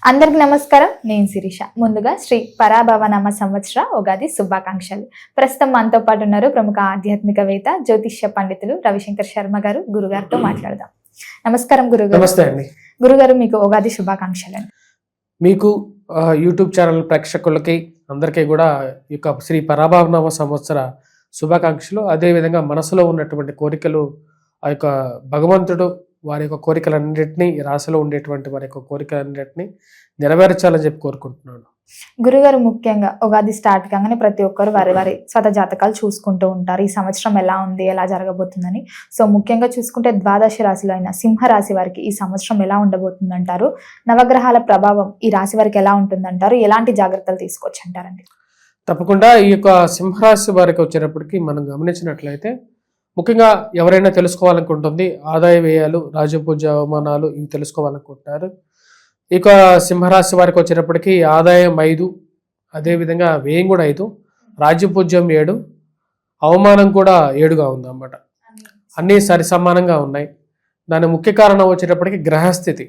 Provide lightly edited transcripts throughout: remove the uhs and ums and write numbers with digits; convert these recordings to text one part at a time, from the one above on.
అందరికి నమస్కారం. నేను శిరీష. ముందుగా శ్రీ పరాభవనామ సంవత్సర ఉగాది శుభాకాంక్షలు. ప్రస్తుతం మనతో పాటు ఉన్నారు ప్రముఖ ఆధ్యాత్మికవేత్త జ్యోతిష్య పండితులు రవిశంకర్ శర్మ గారు. గురుగారితో మాట్లాడదాం. నమస్కారం గురుగారు. నమస్తే అండి. గురుగారు, మీకు ఉగాది శుభాకాంక్షలు. మీకు యూట్యూబ్ ఛానల్ ప్రేక్షకులకి అందరికీ కూడా ఈ యొక్క శ్రీ పరాభవనామ సంవత్సర శుభాకాంక్షలు. అదేవిధంగా మనసులో ఉన్నటువంటి కోరికలు ఆ యొక్క భగవంతుడు వారి యొక్క కోరికలన్నింటినీ, రాశిలో ఉండేటువంటి వారి యొక్క కోరికలన్నింటినీ నెరవేర్చాలని చెప్పి కోరుకుంటున్నాను. గురుగారు, ముఖ్యంగా ఉగాది స్టార్ట్ కాగానే ప్రతి ఒక్కరు వారి వారి స్వత జాతకాలు చూసుకుంటూ ఉంటారు. ఈ సంవత్సరం ఎలా ఉంది, ఎలా జరగబోతుందని. సో ముఖ్యంగా చూసుకుంటే ద్వాదశ రాశిలో అయిన సింహరాశి వారికి ఈ సంవత్సరం ఎలా ఉండబోతుందంటారు? నవగ్రహాల ప్రభావం ఈ రాశి వారికి ఎలా ఉంటుందంటారు? ఎలాంటి జాగ్రత్తలు తీసుకోవచ్చు అంటారండి? తప్పకుండా ఈ యొక్క సింహరాశి వారికి వచ్చేటప్పటికి మనం గమనించినట్లయితే ముఖ్యంగా ఎవరైనా తెలుసుకోవాలనుకుంటుంది ఆదాయ వ్యయాలు, రాజపూజ అవమానాలు ఇవి తెలుసుకోవాలనుకుంటున్నారు. ఇక సింహరాశి వారికి వచ్చేటప్పటికి ఆదాయం 5, అదేవిధంగా వ్యయం కూడా 5, రాజ్యపూజ్యం 7, అవమానం కూడా 7గా ఉందన్నమాట. అన్నీ సరి సమానంగా ఉన్నాయి. దాని ముఖ్య కారణం వచ్చేటప్పటికి గ్రహస్థితి.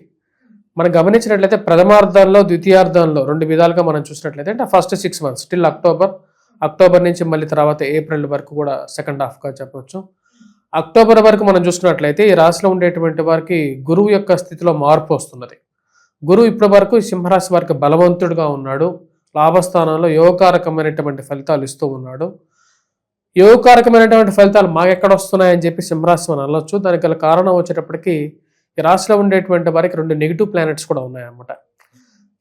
మనం గమనించినట్లయితే ప్రథమార్థంలో, ద్వితీయార్థంలో 2 విధాలుగా మనం చూసినట్లయితే అంటే ఫస్ట్ 6 months టిల్ అక్టోబర్ నుంచి మళ్ళీ తర్వాత ఏప్రిల్ వరకు కూడా సెకండ్ హాఫ్గా చెప్పవచ్చు. అక్టోబర్ వరకు మనం చూసుకున్నట్లయితే ఈ రాశిలో ఉండేటువంటి వారికి గురువు యొక్క స్థితిలో మార్పు వస్తున్నది. గురువు ఇప్పటి వరకు సింహరాశి వారికి బలవంతుడుగా ఉన్నాడు. లాభస్థానంలో యోగకారకమైనటువంటి ఫలితాలు ఇస్తూ ఉన్నాడు. యోగకారకమైనటువంటి ఫలితాలు మాకెక్కడ వస్తున్నాయని చెప్పి సింహరాశి అని అనొచ్చు. దానికి గల కారణం వచ్చేటప్పటికి ఈ రాశిలో ఉండేటువంటి వారికి 2 నెగిటివ్ ప్లానెట్స్ కూడా ఉన్నాయన్నమాట.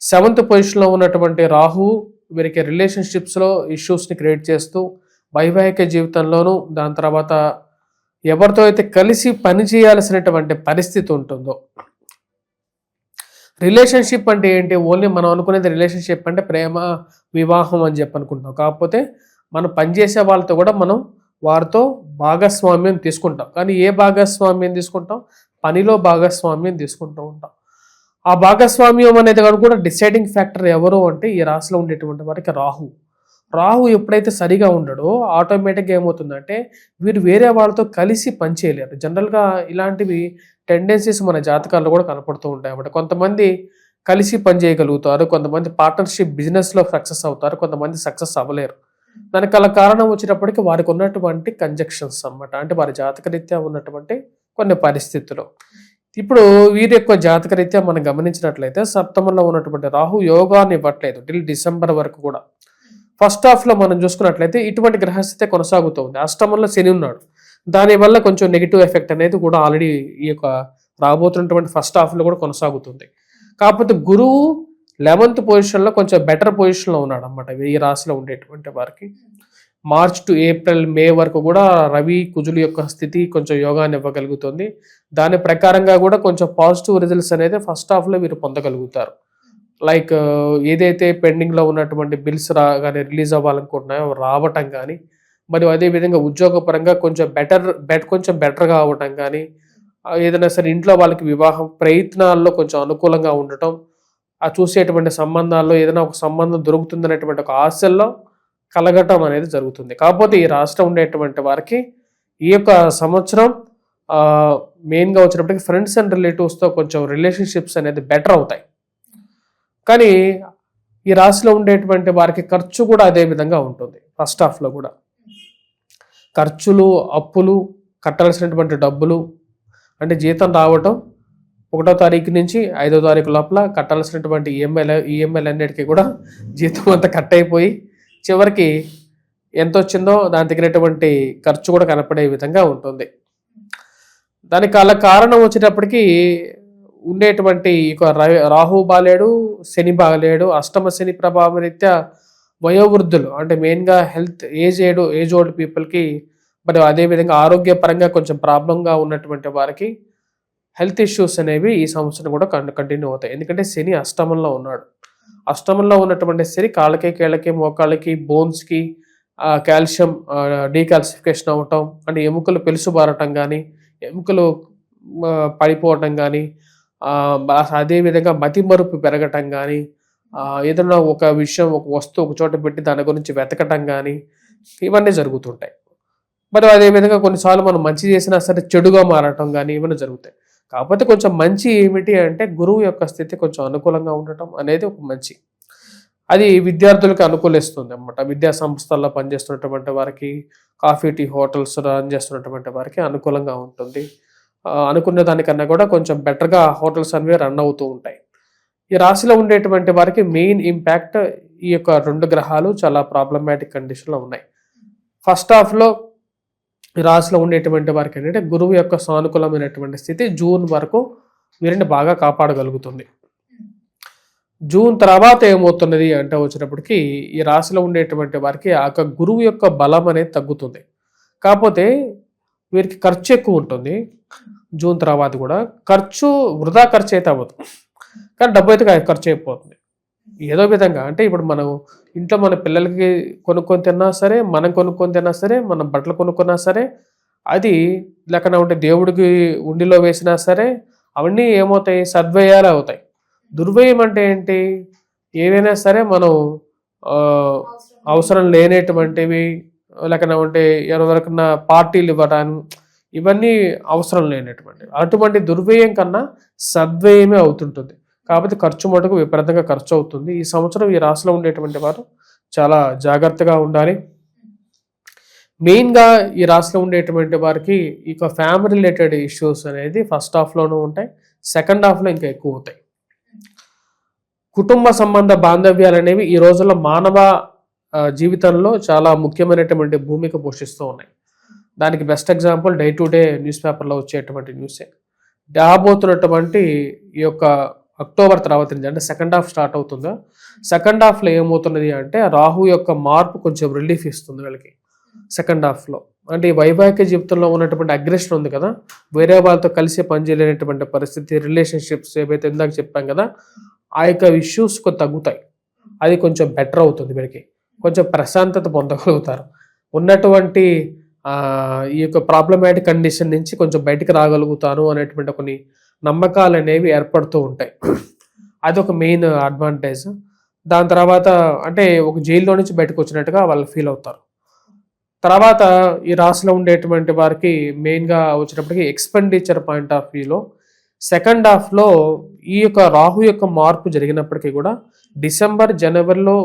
7th పొజిషన్లో ఉన్నటువంటి రాహువు వీరికి రిలేషన్షిప్స్లో ఇష్యూస్ని క్రియేట్ చేస్తూ వైవాహిక జీవితంలోనూ, దాని తర్వాత ఎవరితో అయితే కలిసి పని చేయాల్సినటువంటి పరిస్థితి ఉంటుందో. రిలేషన్షిప్ అంటే ఏంటి? ఓన్లీ మనం అనుకునేది రిలేషన్షిప్ అంటే ప్రేమ, వివాహం అని చెప్పి అనుకుంటాం. కాకపోతే మనం పనిచేసే వాళ్ళతో కూడా మనం వారితో భాగస్వామ్యం తీసుకుంటాం. కానీ ఏ భాగస్వామ్యం తీసుకుంటాం? పనిలో భాగస్వామ్యం తీసుకుంటూ ఉంటాం. ఆ భాగస్వామ్యం అనేది కూడా డిసైడింగ్ ఫ్యాక్టర్ ఎవరు అంటే ఈ రాశిలో ఉండేటువంటి వారికి రాహు ఎప్పుడైతే సరిగా ఉండడో ఆటోమేటిక్గా ఏమవుతుందంటే వీరు వేరే వాళ్ళతో కలిసి పనిచేయలేరు. జనరల్గా ఇలాంటివి టెండెన్సీస్ మన జాతకాల్లో కూడా కనపడుతూ ఉంటాయి అన్నమాట. కొంతమంది కలిసి పని చేయగలుగుతారు, కొంతమంది పార్ట్నర్షిప్ బిజినెస్లో సక్సెస్ అవుతారు, కొంతమంది సక్సెస్ అవ్వలేరు. దానికి గల కారణం వచ్చేటప్పటికి వారికి ఉన్నటువంటి కంజక్షన్స్ అన్నమాట. అంటే వారి జాతకరీత్యా ఉన్నటువంటి కొన్ని పరిస్థితులు. ఇప్పుడు వీరి యొక్క జాతకరీత్యా మనం గమనించినట్లయితే సప్తమంలో ఉన్నటువంటి రాహు యోగాన్ని ఇవ్వట్లేదు టిల్ డిసెంబర్ వరకు కూడా. ఫస్ట్ హాఫ్లో మనం చూసుకున్నట్లయితే ఇటువంటి గ్రహస్థితి కొనసాగుతూ ఉంది. అష్టమంలో శని ఉన్నాడు. దానివల్ల కొంచెం నెగిటివ్ ఎఫెక్ట్ అనేది కూడా ఆల్రెడీ ఈ యొక్క రాబోతున్నటువంటి ఫస్ట్ హాఫ్లో కూడా కొనసాగుతుంది. కాకపోతే గురువు 11th పొజిషన్లో కొంచెం బెటర్ పొజిషన్లో ఉన్నాడు అన్నమాట. ఈ రాశిలో ఉండేటువంటి వారికి మార్చ్ టు ఏప్రిల్, మే వరకు కూడా రవి, కుజుల యొక్క స్థితి కొంచెం యోగాన్ని ఇవ్వగలుగుతుంది. దాని ప్రకారంగా కూడా కొంచెం పాజిటివ్ రిజల్ట్స్ అనేది ఫస్ట్ హాఫ్లో వీరు పొందగలుగుతారు. లైక్ ఏదైతే పెండింగ్లో ఉన్నటువంటి బిల్స్ కానీ రిలీజ్ అవ్వాలనుకుంటున్నాయో రావటం కానీ, మరియు అదేవిధంగా ఉద్యోగపరంగా కొంచెం బెటర్గా అవ్వటం కానీ, ఏదైనా సరే ఇంట్లో వాళ్ళకి వివాహం ప్రయత్నాల్లో కొంచెం అనుకూలంగా ఉండటం, ఆ చూసేటువంటి సంబంధాల్లో ఏదైనా ఒక సంబంధం దొరుకుతుందనేటువంటి ఒక ఆశల్లో కలగటం అనేది జరుగుతుంది. కాకపోతే ఈ రాష్ట్రం ఉండేటువంటి వారికి ఈ యొక్క సంవత్సరం మెయిన్గా వచ్చినప్పటికీ ఫ్రెండ్స్ అండ్ రిలేటివ్స్తో కొంచెం రిలేషన్షిప్స్ అనేది బెటర్ అవుతాయి. కానీ ఈ రాశిలో ఉండేటువంటి వారికి ఖర్చు కూడా అదే విధంగా ఉంటుంది. ఫస్ట్ హాఫ్లో కూడా ఖర్చులు, అప్పులు, కట్టాల్సినటువంటి డబ్బులు, అంటే జీతం రావటం 1వ తారీఖు నుంచి 5వ తారీఖు లోపల కట్టాల్సినటువంటి ఈఎంఐలు అన్నిటికీ కూడా జీతం అంతా కట్ అయిపోయి చివరికి ఎంత వచ్చిందో దాని తగినటువంటి ఖర్చు కూడా కనపడే విధంగా ఉంటుంది. దానికి అలా కారణం వచ్చేటప్పటికి ఉండేటువంటి రాహు బాలేడు, శని బాలేడు. అష్టమ శని ప్రభావం రీత్యా వయోవృద్ధులు అంటే మెయిన్గా ఏజ్ ఓల్డ్ పీపుల్కి, మరి అదేవిధంగా ఆరోగ్యపరంగా కొంచెం ప్రాబ్లంగా ఉన్నటువంటి వారికి హెల్త్ ఇష్యూస్ అనేవి ఈ సంవత్సరం కూడా కంటిన్యూ అవుతాయి. ఎందుకంటే శని అష్టమంలో ఉన్నాడు. అష్టమంలో ఉన్నటువంటి శని కాళ్ళకి, కీళ్ళకి, మోకాళ్ళకి, బోన్స్కి కాల్షియం డీకాల్సిఫికేషన్ అవ్వటం, అంటే ఎముకలు పెలుసుబారటం కానీ, ఎముకలు పడిపోవటం కానీ, అదేవిధంగా మతిమరుపు పెరగటం కానీ, ఏదైనా ఒక విషయం, ఒక వస్తువు ఒక చోట పెట్టి దాని గురించి వెతకటం కానీ ఇవన్నీ జరుగుతుంటాయి. మరి అదేవిధంగా కొన్నిసార్లు మనం మంచి చేసినా సరే చెడుగా మారటం కానీ ఇవన్నీ జరుగుతాయి. కాకపోతే కొంచెం మంచి ఏమిటి అంటే గురువు యొక్క స్థితి కొంచెం అనుకూలంగా ఉండటం అనేది ఒక మంచి. అది విద్యార్థులకు అనుకూలిస్తుంది అన్నమాట. విద్యా సంస్థల్లో పనిచేస్తున్నటువంటి వారికి, కాఫీ టీ హోటల్స్ రన్ చేస్తున్నటువంటి వారికి అనుకూలంగా ఉంటుంది. అనుకున్న దానికన్నా కూడా కొంచెం బెటర్గా హోటల్స్ అనేవి రన్ అవుతూ ఉంటాయి. ఈ రాశిలో ఉండేటువంటి వారికి మెయిన్ ఇంపాక్ట్ ఈ యొక్క 2 గ్రహాలు చాలా ప్రాబ్లమాటిక్ కండిషన్లో ఉన్నాయి. ఫస్ట్ హాఫ్లో ఈ రాశిలో ఉండేటువంటి వారికి ఏంటంటే గురువు యొక్క సానుకూలమైనటువంటి స్థితి జూన్ వరకు వీరిని బాగా కాపాడగలుగుతుంది. జూన్ తర్వాత ఏమవుతున్నది అంటే వచ్చినప్పటికీ ఈ రాశిలో ఉండేటువంటి వారికి ఆ గురువు యొక్క బలం అనేది తగ్గుతుంది. కాకపోతే వీరికి ఖర్చు ఎక్కువ ఉంటుంది. జూన్ తర్వాత కూడా వృధా ఖర్చు అయితే అవ్వదు, కానీ డబ్బు అయితే ఖర్చు అయిపోతుంది ఏదో విధంగా. అంటే ఇప్పుడు మనం ఇంట్లో మన పిల్లలకి కొనుక్కొని తిన్నా సరే, మనం కొనుక్కొని తిన్నా సరే, మనం బట్టలు కొనుక్కున్నా సరే, అది లేకుండా ఉంటే దేవుడికి ఉండిలో వేసినా సరే, అవన్నీ ఏమవుతాయి, సద్వ్యయాలు అవుతాయి. దుర్వ్యయం అంటే ఏంటి, ఏవైనా సరే మనం అవసరం లేనటువంటివి లేకుండా ఉంటే ఎవరికన్నా పార్టీలు ఇవ్వడానికి, ఇవన్నీ అవసరం లేనటువంటివి. అటువంటి దుర్వ్యయం కన్నా సద్వ్యయమే అవుతుంటుంది. కాబట్టి ఖర్చు మటుకు విపరీతంగా ఖర్చు అవుతుంది. ఈ సంవత్సరం ఈ రాశిలో ఉండేటువంటి వారు చాలా జాగ్రత్తగా ఉండాలి. మెయిన్గా ఈ రాశిలో ఉండేటువంటి వారికి ఇక ఫ్యామిలీ రిలేటెడ్ ఇష్యూస్ అనేది ఫస్ట్ హాఫ్లోనూ ఉంటాయి, సెకండ్ హాఫ్లో ఇంకా ఎక్కువ అవుతాయి. కుటుంబ సంబంధ బాంధవ్యాలు అనేవి ఈ రోజుల్లో మానవ జీవితంలో చాలా ముఖ్యమైనటువంటి భూమిక పోషిస్తూ ఉన్నాయి. దానికి best example day to day news పేపర్లో వచ్చేటువంటి న్యూసే. రాబోతున్నటువంటి ఈ యొక్క అక్టోబర్ తర్వాత నుంచి అంటే సెకండ్ హాఫ్ స్టార్ట్ అవుతుందో, సెకండ్ హాఫ్లో ఏమవుతున్నది అంటే రాహు యొక్క మార్పు కొంచెం రిలీఫ్ ఇస్తుంది వీళ్ళకి సెకండ్ హాఫ్లో. అంటే ఈ వైవాహిక జీవితంలో ఉన్నటువంటి అగ్రెషన్ ఉంది కదా, వేరే వాళ్ళతో కలిసి పనిచేయలేనటువంటి పరిస్థితి, రిలేషన్షిప్స్ ఏవైతే ఇందాక చెప్పాం కదా, ఆ యొక్క ఇష్యూస్ తగ్గుతాయి. అది కొంచెం బెటర్ అవుతుంది వీరికి, కొంచెం ప్రశాంతత పొందగలుగుతారు. ఉన్నటువంటి ఈ యొక్క ప్రాబ్లమాటిక్ కండిషన్ నుంచి కొంచెం బయటికి రాగలుగుతాను అనేటువంటి కొన్ని నమ్మకాలు అనేవి ఏర్పడుతూ ఉంటాయి. అదొక మెయిన్ అడ్వాంటేజ్. దాని తర్వాత అంటే ఒక జైల్లో నుంచి బయటకు వచ్చినట్టుగా వాళ్ళు ఫీల్ అవుతారు. తర్వాత ఈ రాశిలో ఉండేటువంటి వారికి మెయిన్గా వచ్చినప్పటికీ ఎక్స్పెండిచర్ పాయింట్ ఆఫ్ వ్యూలో సెకండ్ హాఫ్లో ఈ యొక్క రాహు యొక్క మార్పు జరిగినప్పటికీ కూడా డిసెంబర్, జనవరిలో,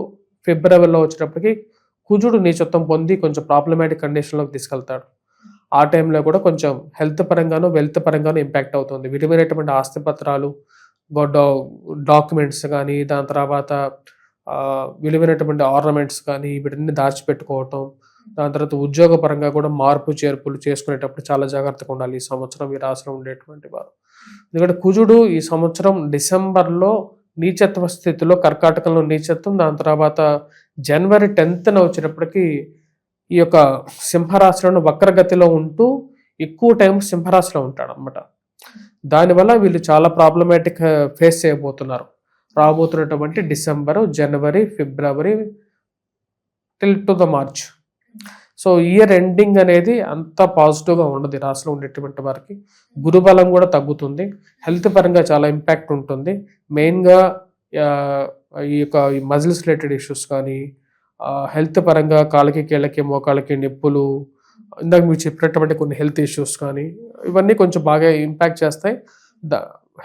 ఫిబ్రవరిలో వచ్చినప్పటికీ కుజుడు నీచత్వం పొంది కొంచెం ప్రాబ్లమాటిక్ కండిషన్లోకి తీసుకెళ్తాడు. ఆ టైంలో కూడా కొంచెం హెల్త్ పరంగాను వెల్త్ పరంగాను ఇంపాక్ట్ అవుతుంది. విలువైనటువంటి ఆస్తి పత్రాలు, డాక్యుమెంట్స్ కానీ, దాని తర్వాత విలువైనటువంటి ఆర్నమెంట్స్ కానీ వీటిని దాచిపెట్టుకోవటం, దాని తర్వాత ఉద్యోగ పరంగా కూడా మార్పు చేర్పులు చేసుకునేటప్పుడు చాలా జాగ్రత్తగా ఉండాలి ఈ సంవత్సరం ఈ రాశిలో ఉండేటువంటి వారు. ఎందుకంటే కుజుడు ఈ సంవత్సరం డిసెంబర్లో నీచత్వ స్థితిలో, కర్కాటకంలో నీచత్వం, దాని తర్వాత జనవరి 10న వచ్చినప్పటికీ ఈ యొక్క సింహరాశిలో వక్రగతిలో ఉంటూ ఎక్కువ టైం సింహరాశిలో ఉంటాడు అన్నమాట. దానివల్ల వీళ్ళు చాలా ప్రాబ్లమాటిక్ ఫేస్ చేయబోతున్నారు రాబోతున్నటువంటి December, January, February till to the March. So year ending అనేది అంత పాజిటివ్గా ఉండదు ఈ రాశిలో ఉండేటువంటి వారికి. గురుబలం కూడా తగ్గుతుంది, హెల్త్ పరంగా చాలా ఇంపాక్ట్ ఉంటుంది. మెయిన్గా ఈ యొక్క మజిల్స్ రిలేటెడ్ ఇష్యూస్ కానీ, హెల్త్ పరంగా కాళ్ళకి, కీళ్ళకి, మోకాళ్ళకి నొప్పులు, ఇందాక మీరు చెప్పినటువంటి కొన్ని హెల్త్ ఇష్యూస్ కానీ, ఇవన్నీ కొంచెం బాగా ఇంపాక్ట్ చేస్తాయి.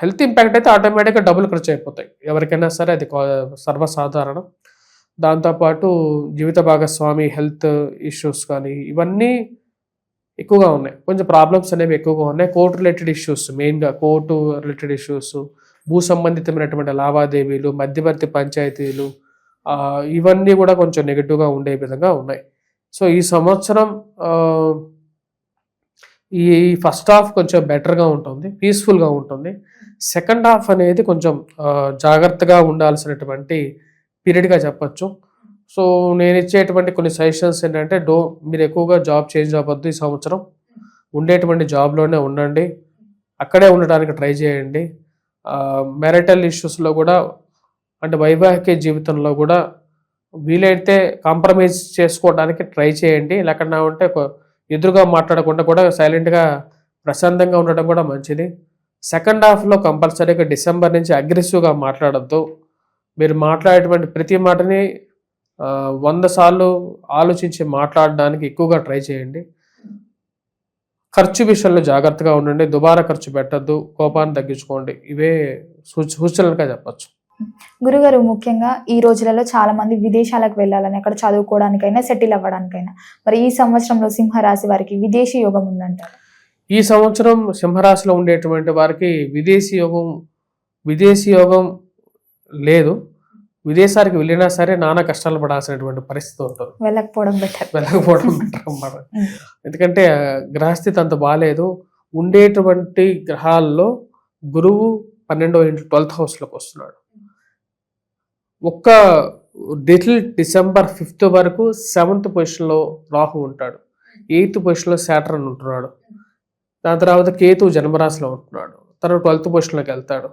హెల్త్ ఇంపాక్ట్ అయితే ఆటోమేటిక్గా డబ్బులు ఖర్చు అయిపోతాయి ఎవరికైనా సరే, అది సర్వసాధారణం. దాంతోపాటు జీవిత భాగస్వామి హెల్త్ ఇష్యూస్ కానీ ఇవన్నీ ఎక్కువగా ఉన్నాయి. కొంచెం ప్రాబ్లమ్స్ అనేవి ఎక్కువగా ఉన్నాయి. కోర్టు రిలేటెడ్ ఇష్యూస్, మెయిన్గా కోర్టు రిలేటెడ్ ఇష్యూస్, భూ సంబంధితమైనటువంటి లావాదేవీలు, మధ్యవర్తి పంచాయతీలు, ఇవన్నీ కూడా కొంచెం నెగిటివ్గా ఉండే విధంగా ఉన్నాయి. సో ఈ సంవత్సరం ఈ ఫస్ట్ హాఫ్ కొంచెం బెటర్గా ఉంటుంది, పీస్ఫుల్గా ఉంటుంది. సెకండ్ హాఫ్ అనేది కొంచెం జాగ్రత్తగా ఉండాల్సినటువంటి పీరియడ్గా చెప్పచ్చు. సో నేను ఇచ్చేటువంటి కొన్ని సజెషన్స్ ఏంటంటే, మీరు ఎక్కువగా జాబ్ చేంజ్ అవ్వద్దు ఈ సంవత్సరం. ఉండేటువంటి జాబ్లోనే ఉండండి, అక్కడే ఉండడానికి ట్రై చేయండి. మ్యారిటల్ ఇష్యూస్లో కూడా, అంటే వైవాహిక జీవితంలో కూడా వీలైతే కాంప్రమైజ్ చేసుకోవడానికి ట్రై చేయండి. లేకుండా ఉంటే ఎదురుగా మాట్లాడకుండా కూడా సైలెంట్గా ప్రశాంతంగా ఉండడం కూడా మంచిది. సెకండ్ హాఫ్లో కంపల్సరీగా డిసెంబర్ నుంచి అగ్రెసివ్గా మాట్లాడద్దు. మీరు మాట్లాడేటువంటి ప్రతి మాటని 100 సార్లు ఆలోచించి మాట్లాడడానికి ఎక్కువగా ట్రై చేయండి. ఖర్చు విషయంలో జాగ్రత్తగా ఉండండి, దుబారా ఖర్చు పెట్టద్దు, కోపాన్ని తగ్గించుకోండి. ఇవే సూచనలుగా చెప్పచ్చు. గురుగారు, ముఖ్యంగా ఈ రోజులలో చాలా మంది విదేశాలకు వెళ్ళాలని, అక్కడ చదువుకోవడానికైనా సెటిల్ అవ్వడానికైనా, మరి ఈ సంవత్సరంలో సింహరాశి వారికి విదేశీ యోగం ఉందంటారు? ఈ సంవత్సరం సింహరాశిలో ఉండేటువంటి వారికి విదేశీ యోగం లేదు. విదేశానికి వెళ్ళినా సరే నానా కష్టాలు పడాల్సినటువంటి పరిస్థితి ఉంటుంది. వెళ్ళకపోవడం బెటర్ అన్నమాట. ఎందుకంటే గ్రహస్థితి అంత బాగాలేదు. ఉండేటువంటి గ్రహాల్లో గురువు 12వ ఇంట్లో 12th హౌస్లోకి వస్తున్నాడు. ఒక్క డిసెంబర్ 5th వరకు 7th పొజిషన్లో రాహు ఉంటాడు, 8th పొజిషన్లో శాటర్న్ ఉంటున్నాడు, దాని తర్వాత కేతు జన్మరాశిలో ఉంటున్నాడు, తను 12th పొజిషన్లోకి వెళ్తాడు.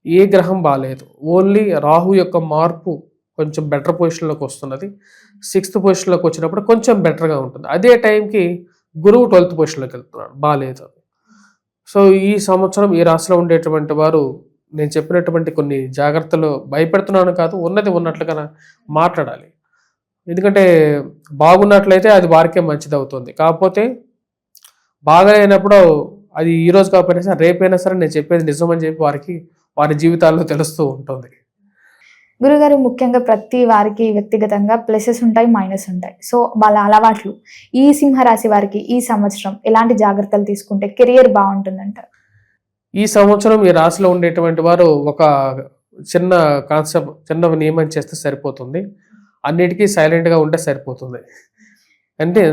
ఏ గ్రహం బాగాలేదు. ఓన్లీ రాహు యొక్క మార్పు కొంచెం బెటర్ పొజిషన్లోకి వస్తున్నది. 6th పొజిషన్లోకి వచ్చినప్పుడు కొంచెం బెటర్గా ఉంటుంది. అదే టైంకి గురువు 12th పొజిషన్లోకి వెళ్తున్నాడు, బాగాలేదు. సో ఈ సంవత్సరం ఈ రాశిలో ఉండేటువంటి వారు నేను చెప్పినటువంటి కొన్ని జాగ్రత్తలు, భయపెడుతున్నాను కాదు, ఉన్నది ఉన్నట్లుగా మాట్లాడాలి. ఎందుకంటే బాగున్నట్లయితే అది వారికే మంచిది అవుతుంది. కాకపోతే బాగాలేనప్పుడు అది ఈ రోజు కాకపోయినా సరే రేపైనా సరే నేను చెప్పేది నిజమని చెప్పి వారి జీవితాల్లో తెలుస్తూ ఉంటుంది. గురుగారు, ముఖ్యంగా ప్రతి వారికి వ్యక్తిగతంగా ప్లసెస్ ఉంటాయి, మైనస్ ఉంటాయి. సో వాళ్ళ అలవాట్లు, ఈ సింహరాశి వారికి ఈ సంవత్సరం ఎలాంటి జాగ్రత్తలు తీసుకుంటే కెరియర్ బాగుంటుందంటారు? ఈ సంవత్సరం ఈ రాశిలో ఉండేటువంటి వారు ఒక చిన్న కాన్సెప్ట్, చిన్న నియమం చేస్తే సరిపోతుంది. అన్నిటికీ సైలెంట్గా ఉంటే సరిపోతుంది. అంటే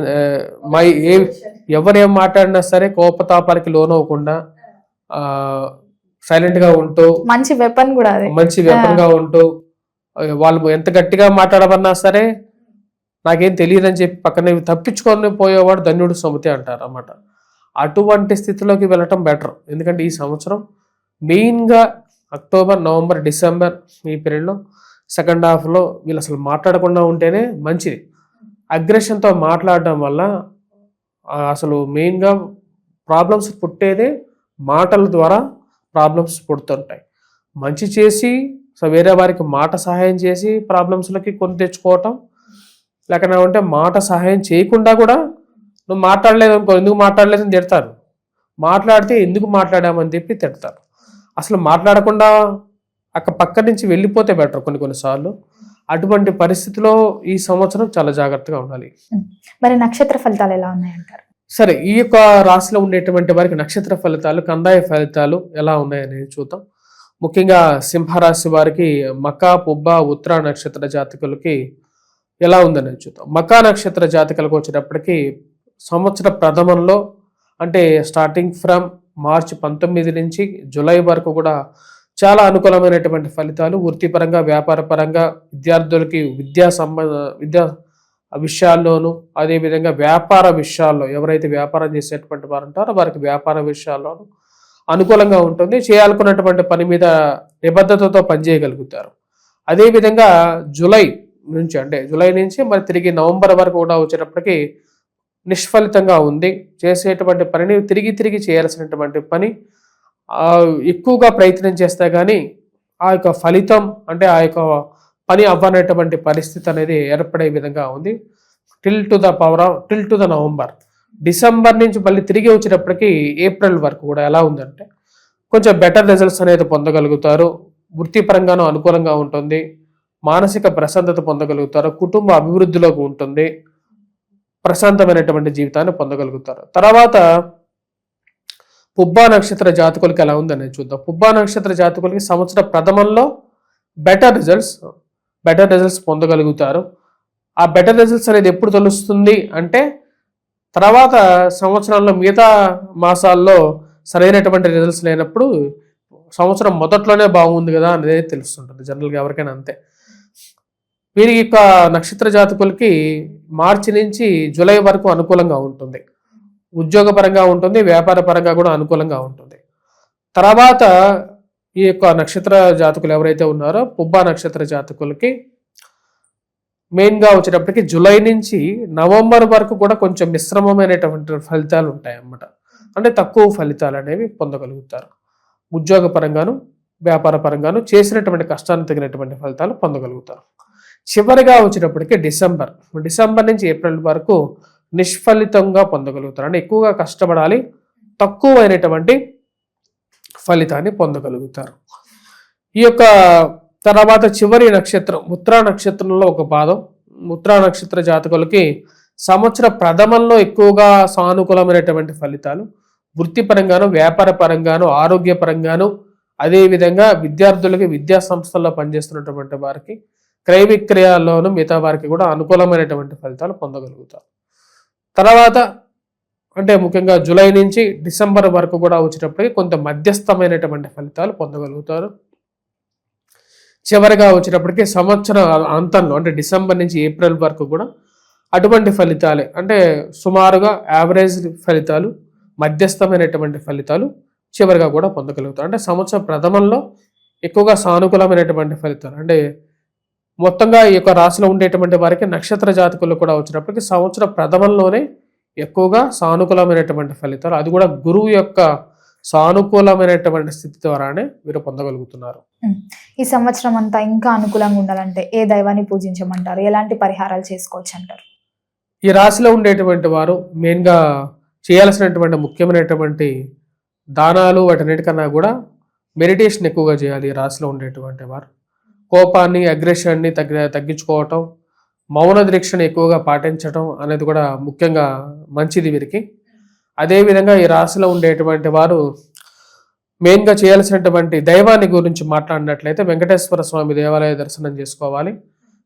ఎవరేం మాట్లాడినా సరే కోపతాపాలకి లోనవ్వకుండా సైలెంట్గా ఉంటూ, మంచి వెపన్ కూడా అది, మంచి వెపన్గా ఉంటూ, వాళ్ళు ఎంత గట్టిగా మాట్లాడమన్నా సరే నాకేం తెలియదని చెప్పి పక్కనే తప్పించుకొని పోయేవాడు ధన్యుడు సుమతి అంటారు అన్నమాట. అటువంటి స్థితిలోకి వెళ్ళటం బెటర్. ఎందుకంటే ఈ సంవత్సరం మెయిన్గా అక్టోబర్, నవంబర్, డిసెంబర్ ఈ పీరియడ్లో సెకండ్ హాఫ్లో వీళ్ళు అసలు మాట్లాడకుండా ఉంటేనే మంచిది. అగ్రెషన్తో మాట్లాడడం వల్ల అసలు మెయిన్గా ప్రాబ్లమ్స్ పుట్టేదే మాటల ద్వారా ప్రాబ్లమ్స్ పుడుతుంటాయి. మంచి చేసి వేరే వారికి మాట సహాయం చేసి ప్రాబ్లమ్స్లకి కొని తెచ్చుకోవటం, లేకపోతే మాట సహాయం చేయకుండా కూడా నువ్వు మాట్లాడలేదు అనుకో, ఎందుకు మాట్లాడలేదని తిడతారు. మాట్లాడితే ఎందుకు మాట్లాడామని చెప్పి తిడతారు. అసలు మాట్లాడకుండా పక్క నుంచి వెళ్ళిపోతే బెటర్ కొన్నిసార్లు. అటువంటి పరిస్థితిలో ఈ సంవత్సరం చాలా జాగ్రత్తగా ఉండాలి. మరి నక్షత్ర ఫలితాలు ఎలా ఉన్నాయంటారు? సరే, ఈ యొక్క రాశిలో ఉండేటువంటి వారికి నక్షత్ర ఫలితాలు, కందాయ ఫలితాలు ఎలా ఉన్నాయనేది చూద్దాం. ముఖ్యంగా సింహరాశి వారికి మకా, పుబ్బ, ఉత్తర నక్షత్ర జాతకులకి ఎలా ఉందనేది చూద్దాం. మకా నక్షత్ర జాతకులకు వచ్చేటప్పటికి సంవత్సర ప్రథమంలో, అంటే స్టార్టింగ్ ఫ్రమ్ మార్చి 19 నుంచి జూలై వరకు కూడా చాలా అనుకూలమైనటువంటి ఫలితాలు. వృత్తిపరంగా, వ్యాపారపరంగా, విద్యార్థులకి విద్యా విషయాల్లోనూ, అదేవిధంగా వ్యాపార విషయాల్లో ఎవరైతే వ్యాపారం చేసేటువంటి వారు ఉంటారో వారికి వ్యాపార విషయాల్లోనూ అనుకూలంగా ఉంటుంది. చేయాలనుకున్నటువంటి పని మీద నిబద్ధతతో పనిచేయగలుగుతారు. అదేవిధంగా జూలై నుంచి మరి తిరిగి నవంబర్ వరకు కూడా వచ్చేటప్పటికి నిష్ఫలితంగా ఉంది. చేసేటువంటి పనిని తిరిగి చేయాల్సినటువంటి పని ఎక్కువగా ప్రయత్నం చేస్తే కానీ ఆ యొక్క ఫలితం, అంటే ఆ యొక్క పని అవ్వనటువంటి పరిస్థితి అనేది ఏర్పడే విధంగా ఉంది. Till to the November. December నుంచి మళ్ళీ తిరిగి వచ్చేటప్పటికి ఏప్రిల్ వరకు కూడా ఎలా ఉందంటే కొంచెం బెటర్ రిజల్ట్స్ అనేది పొందగలుగుతారు. వృత్తిపరంగానూ అనుకూలంగా ఉంటుంది. మానసిక ప్రశాంతత పొందగలుగుతారు. కుటుంబ అభివృద్ధిలోకి ఉంటుంది. ప్రశాంతమైనటువంటి జీవితాన్ని పొందగలుగుతారు. తర్వాత పుబ్బా నక్షత్ర జాతకులకి ఎలా ఉందనేది చూద్దాం. పుబ్బా నక్షత్ర జాతకులకి సంవత్సర ప్రథమంలో బెటర్ రిజల్ట్స్ పొందగలుగుతారు. ఆ బెటర్ రిజల్ట్స్ అనేది ఎప్పుడు తెలుస్తుంది అంటే తర్వాత సంవత్సరంలో మిగతా మాసాల్లో సరైనటువంటి రిజల్ట్స్ లేనప్పుడు సంవత్సరం మొదట్లోనే బాగుంది కదా అనేది తెలుస్తుంటుంది జనరల్గా ఎవరికైనా అంతే. వీరి యొక్క నక్షత్ర జాతకులకి మార్చి నుంచి జూలై వరకు అనుకూలంగా ఉంటుంది. ఉద్యోగపరంగా ఉంటుంది, వ్యాపార పరంగా కూడా అనుకూలంగా ఉంటుంది. తర్వాత ఈ యొక్క నక్షత్ర జాతకులు ఎవరైతే ఉన్నారో పుబ్బా నక్షత్ర జాతకులకి మెయిన్గా వచ్చేటప్పటికి జూలై నుంచి నవంబర్ వరకు కూడా కొంచెం మిశ్రమమైనటువంటి ఫలితాలు ఉంటాయి అన్నమాట. అంటే తక్కువ ఫలితాలు అనేవి పొందగలుగుతారు. ఉద్యోగ పరంగాను, వ్యాపార పరంగాను చేసినటువంటి కష్టానికి తగినటువంటి ఫలితాలు పొందగలుగుతారు. చివరిగా వచ్చేటప్పటికి డిసెంబర్ నుంచి ఏప్రిల్ వరకు నిష్ఫలితంగా పొందగలుగుతారు. అంటే ఎక్కువగా కష్టపడాలి, తక్కువైనటువంటి ఫలితాన్ని పొందగలుగుతారు. ఈ యొక్క తర్వాత చివరి నక్షత్రం ఉత్తరా నక్షత్రంలో ఒక పాదం. ఉత్తరా నక్షత్ర జాతకులకి సంవత్సర ప్రథమంలో ఎక్కువగా సానుకూలమైనటువంటి ఫలితాలు, వృత్తిపరంగాను, వ్యాపార పరంగాను, ఆరోగ్యపరంగాను, అదేవిధంగా విద్యార్థులకి విద్యా సంస్థల్లో పనిచేస్తున్నటువంటి వారికి, క్రయ విక్రయాల్లోనూ మిగతా వారికి కూడా అనుకూలమైనటువంటి ఫలితాలు పొందగలుగుతారు. తర్వాత అంటే ముఖ్యంగా జూలై నుంచి డిసెంబర్ వరకు కూడా వచ్చేటప్పటికి కొంత మధ్యస్థమైనటువంటి ఫలితాలు పొందగలుగుతారు. చివరిగా వచ్చేటప్పటికి సంవత్సర అంతంలో అంటే డిసెంబర్ నుంచి ఏప్రిల్ వరకు కూడా అటువంటి ఫలితాలే, అంటే సుమారుగా యావరేజ్ ఫలితాలు, మధ్యస్థమైనటువంటి ఫలితాలు చివరిగా కూడా పొందగలుగుతారు. అంటే సంవత్సర ప్రథమంలో ఎక్కువగా సానుకూలమైనటువంటి ఫలితాలు, అంటే మొత్తంగా ఈ యొక్క రాశిలో ఉండేటువంటి వారికి నక్షత్ర జాతకులు కూడా వచ్చినప్పటికీ సంవత్సర ప్రథమంలోనే ఎక్కువగా సానుకూలమైనటువంటి ఫలితాలు, అది కూడా గురువు యొక్క సానుకూలమైనటువంటి స్థితి ద్వారానే వీరు పొందగలుగుతున్నారు. ఈ సంవత్సరం అంతా ఇంకా అనుకూలంగా ఉండాలంటే ఏ దైవాన్ని పూజించమంటారు? ఎలాంటి పరిహారాలు చేసుకోవచ్చు అంటారు? ఈ రాశిలో ఉండేటువంటి వారు మెయిన్గా చేయాల్సినటువంటి ముఖ్యమైనటువంటి దానాలు వాటన్నిటికన్నా కూడా మెడిటేషన్ ఎక్కువగా చేయాలి. ఈ రాశిలో ఉండేటువంటి వారు కోపాన్ని, అగ్రెషన్ని తగ్గించుకోవటం, మౌన దీక్షను ఎక్కువగా పాటించడం అనేది కూడా ముఖ్యంగా మంచిది వీరికి. అదేవిధంగా ఈ రాశిలో ఉండేటువంటి వారు మెయిన్గా చేయాల్సినటువంటి దైవాన్ని గురించి మాట్లాడినట్లయితే వెంకటేశ్వర స్వామి దేవాలయ దర్శనం చేసుకోవాలి.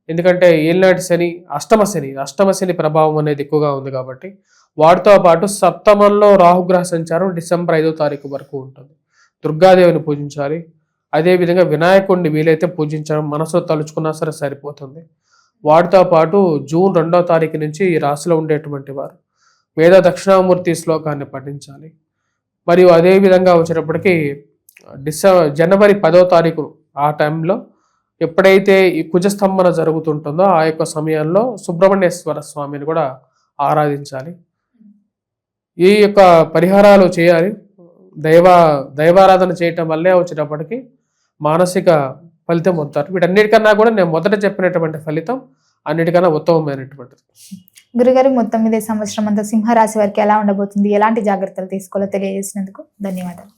ఎందుకంటే ఏళ్ళనాటి శని, అష్టమ శని ప్రభావం అనేది ఎక్కువగా ఉంది కాబట్టి, వాటితో పాటు సప్తమంలో రాహుగ్రహ సంచారం డిసెంబర్ 5వ తారీఖు వరకు ఉంటుంది. దుర్గాదేవిని పూజించాలి. అదేవిధంగా వినాయకుడిని వీలైతే పూజించడం, మనసులో తలుచుకున్నా సరే సరిపోతుంది. వాటితో పాటు జూన్ 2వ తారీఖు నుంచి ఈ రాశిలో ఉండేటువంటి వారు వేద దక్షిణామూర్తి శ్లోకాన్ని పఠించాలి. మరియు అదేవిధంగా వచ్చేటప్పటికి జనవరి 10వ తారీఖు ఆ టైంలో ఎప్పుడైతే ఈ కుజస్తంభన జరుగుతుంటుందో ఆ యొక్క సమయంలో సుబ్రహ్మణ్యేశ్వర స్వామిని కూడా ఆరాధించాలి. ఈ యొక్క పరిహారాలు చేయాలి. దైవారాధన చేయటం వల్లే వచ్చేటప్పటికి మానసిక ఫలితం పొందుతారు. వీటన్నిటికన్నా కూడా నేను మొదట చెప్పినటువంటి ఫలితం అన్నిటికన్నా ఉత్తమమైనటువంటిది. గురుగారు, మొత్తం మీద సంవత్సరం అంతా సింహరాశి వారికి ఎలా ఉండబోతుంది, ఎలాంటి జాగ్రత్తలు తీసుకోవాలో తెలియజేసినందుకు ధన్యవాదాలు.